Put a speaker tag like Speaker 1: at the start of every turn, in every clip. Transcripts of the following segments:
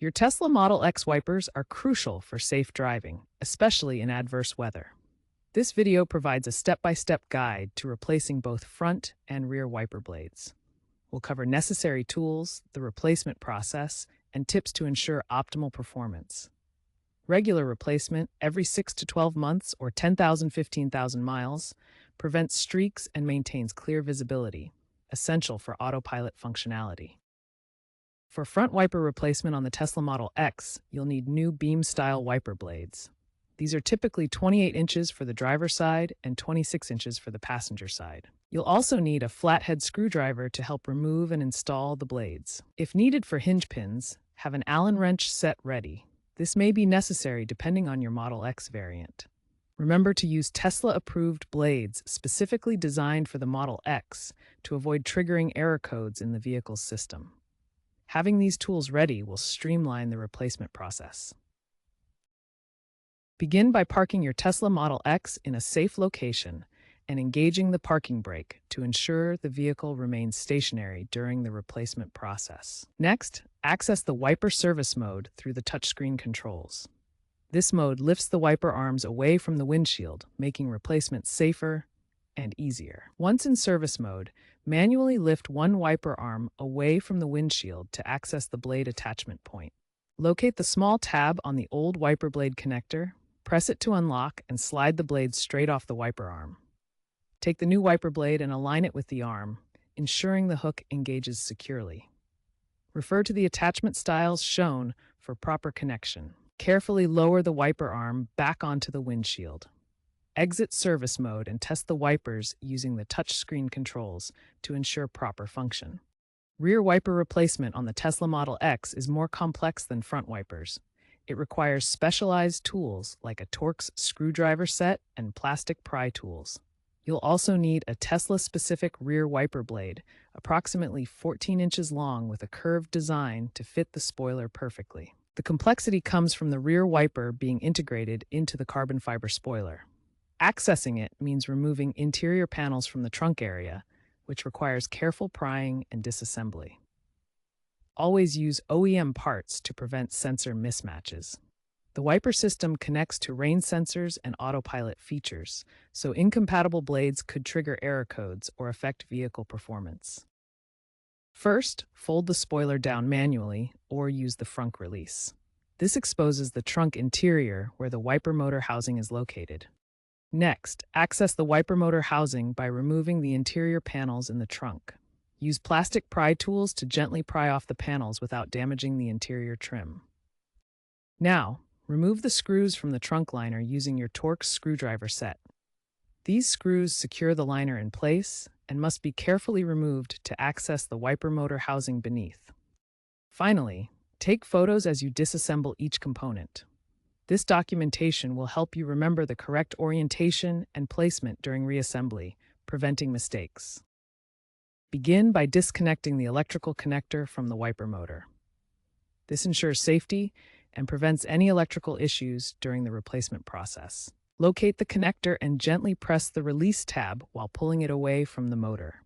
Speaker 1: Your Tesla Model X wipers are crucial for safe driving, especially in adverse weather. This video provides a step-by-step guide to replacing both front and rear wiper blades. We'll cover necessary tools, the replacement process, and tips to ensure optimal performance. Regular replacement every 6 to 12 months or 10,000 to 15,000 miles prevents streaks and maintains clear visibility, essential for autopilot functionality. For front wiper replacement on the Tesla Model X, you'll need new beam-style wiper blades. These are typically 28 inches for the driver's side and 26 inches for the passenger side. You'll also need a flathead screwdriver to help remove and install the blades. If needed for hinge pins, have an Allen wrench set ready. This may be necessary depending on your Model X variant. Remember to use Tesla-approved blades specifically designed for the Model X to avoid triggering error codes in the vehicle's system. Having these tools ready will streamline the replacement process. Begin by parking your Tesla Model X in a safe location and engaging the parking brake to ensure the vehicle remains stationary during the replacement process. Next, access the wiper service mode through the touchscreen controls. This mode lifts the wiper arms away from the windshield, making replacement safer and easier. Once in service mode, manually lift one wiper arm away from the windshield to access the blade attachment point. Locate the small tab on the old wiper blade connector, press it to unlock, and slide the blade straight off the wiper arm. Take the new wiper blade and align it with the arm, ensuring the hook engages securely. Refer to the attachment styles shown for proper connection. Carefully lower the wiper arm back onto the windshield. Exit service mode and test the wipers using the touchscreen controls to ensure proper function. Rear wiper replacement on the Tesla Model X is more complex than front wipers. It requires specialized tools like a Torx screwdriver set and plastic pry tools. You'll also need a Tesla-specific rear wiper blade, approximately 14 inches long with a curved design to fit the spoiler perfectly. The complexity comes from the rear wiper being integrated into the carbon fiber spoiler. Accessing it means removing interior panels from the trunk area, which requires careful prying and disassembly. Always use OEM parts to prevent sensor mismatches. The wiper system connects to rain sensors and autopilot features, so incompatible blades could trigger error codes or affect vehicle performance. First, fold the spoiler down manually or use the frunk release. This exposes the trunk interior where the wiper motor housing is located. Next, access the wiper motor housing by removing the interior panels in the trunk. Use plastic pry tools to gently pry off the panels without damaging the interior trim. Now, remove the screws from the trunk liner using your Torx screwdriver set. These screws secure the liner in place and must be carefully removed to access the wiper motor housing beneath. Finally, take photos as you disassemble each component. This documentation will help you remember the correct orientation and placement during reassembly, preventing mistakes. Begin by disconnecting the electrical connector from the wiper motor. This ensures safety and prevents any electrical issues during the replacement process. Locate the connector and gently press the release tab while pulling it away from the motor.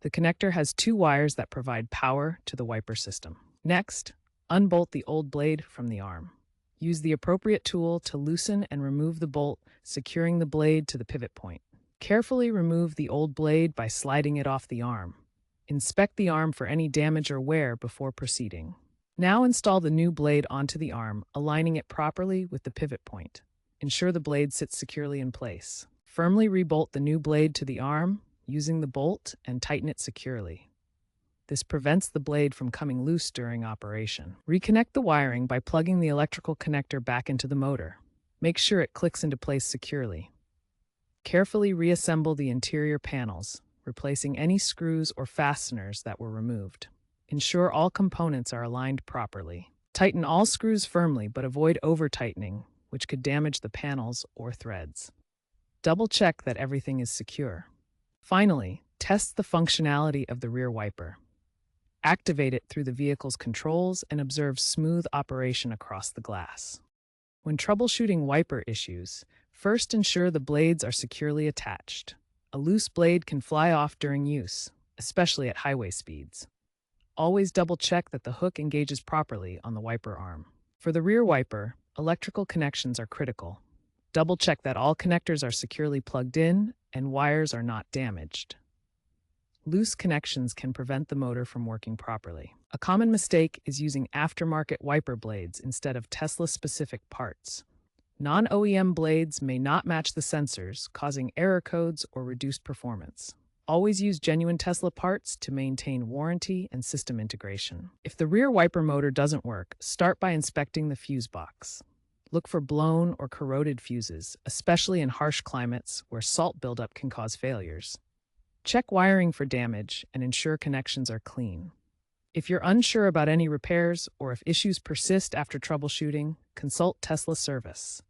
Speaker 1: The connector has two wires that provide power to the wiper system. Next, unbolt the old blade from the arm. Use the appropriate tool to loosen and remove the bolt, securing the blade to the pivot point. Carefully remove the old blade by sliding it off the arm. Inspect the arm for any damage or wear before proceeding. Now install the new blade onto the arm, aligning it properly with the pivot point. Ensure the blade sits securely in place. Firmly rebolt the new blade to the arm using the bolt and tighten it securely. This prevents the blade from coming loose during operation. Reconnect the wiring by plugging the electrical connector back into the motor. Make sure it clicks into place securely. Carefully reassemble the interior panels, replacing any screws or fasteners that were removed. Ensure all components are aligned properly. Tighten all screws firmly, but avoid over-tightening, which could damage the panels or threads. Double-check that everything is secure. Finally, test the functionality of the rear wiper. Activate it through the vehicle's controls and observe smooth operation across the glass. When troubleshooting wiper issues, first ensure the blades are securely attached. A loose blade can fly off during use, especially at highway speeds. Always double-check that the hook engages properly on the wiper arm. For the rear wiper, electrical connections are critical. Double-check that all connectors are securely plugged in and wires are not damaged. Loose connections can prevent the motor from working properly. A common mistake is using aftermarket wiper blades instead of Tesla-specific parts. Non-OEM blades may not match the sensors, causing error codes or reduced performance. Always use genuine Tesla parts to maintain warranty and system integration. If the rear wiper motor doesn't work, start by inspecting the fuse box. Look for blown or corroded fuses, especially in harsh climates where salt buildup can cause failures. Check wiring for damage and ensure connections are clean. If you're unsure about any repairs or if issues persist after troubleshooting, consult Tesla Service.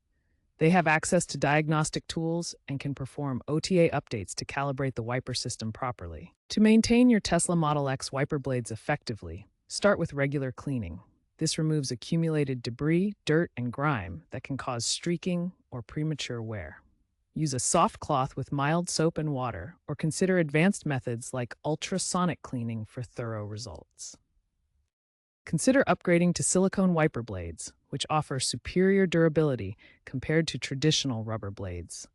Speaker 1: They have access to diagnostic tools and can perform OTA updates to calibrate the wiper system properly. To maintain your Tesla Model X wiper blades effectively, start with regular cleaning. This removes accumulated debris, dirt, and grime that can cause streaking or premature wear. Use a soft cloth with mild soap and water, or consider advanced methods like ultrasonic cleaning for thorough results. Consider upgrading to silicone wiper blades, which offer superior durability compared to traditional rubber blades.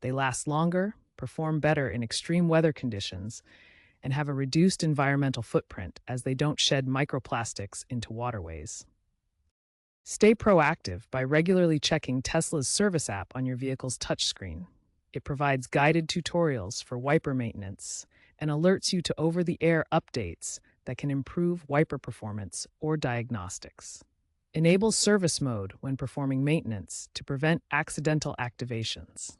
Speaker 1: They last longer, perform better in extreme weather conditions, and have a reduced environmental footprint as they don't shed microplastics into waterways. Stay proactive by regularly checking Tesla's service app on your vehicle's touchscreen. It provides guided tutorials for wiper maintenance and alerts you to over-the-air updates that can improve wiper performance or diagnostics. Enable service mode when performing maintenance to prevent accidental activations.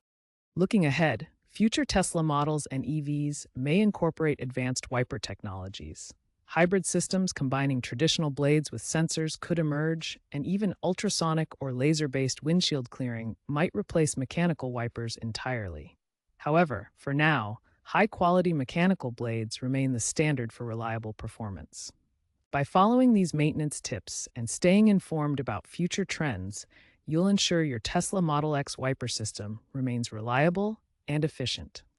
Speaker 1: Looking ahead, future Tesla models and EVs may incorporate advanced wiper technologies. Hybrid systems combining traditional blades with sensors could emerge, and even ultrasonic or laser-based windshield clearing might replace mechanical wipers entirely. However, for now, high-quality mechanical blades remain the standard for reliable performance. By following these maintenance tips and staying informed about future trends, you'll ensure your Tesla Model X wiper system remains reliable and efficient.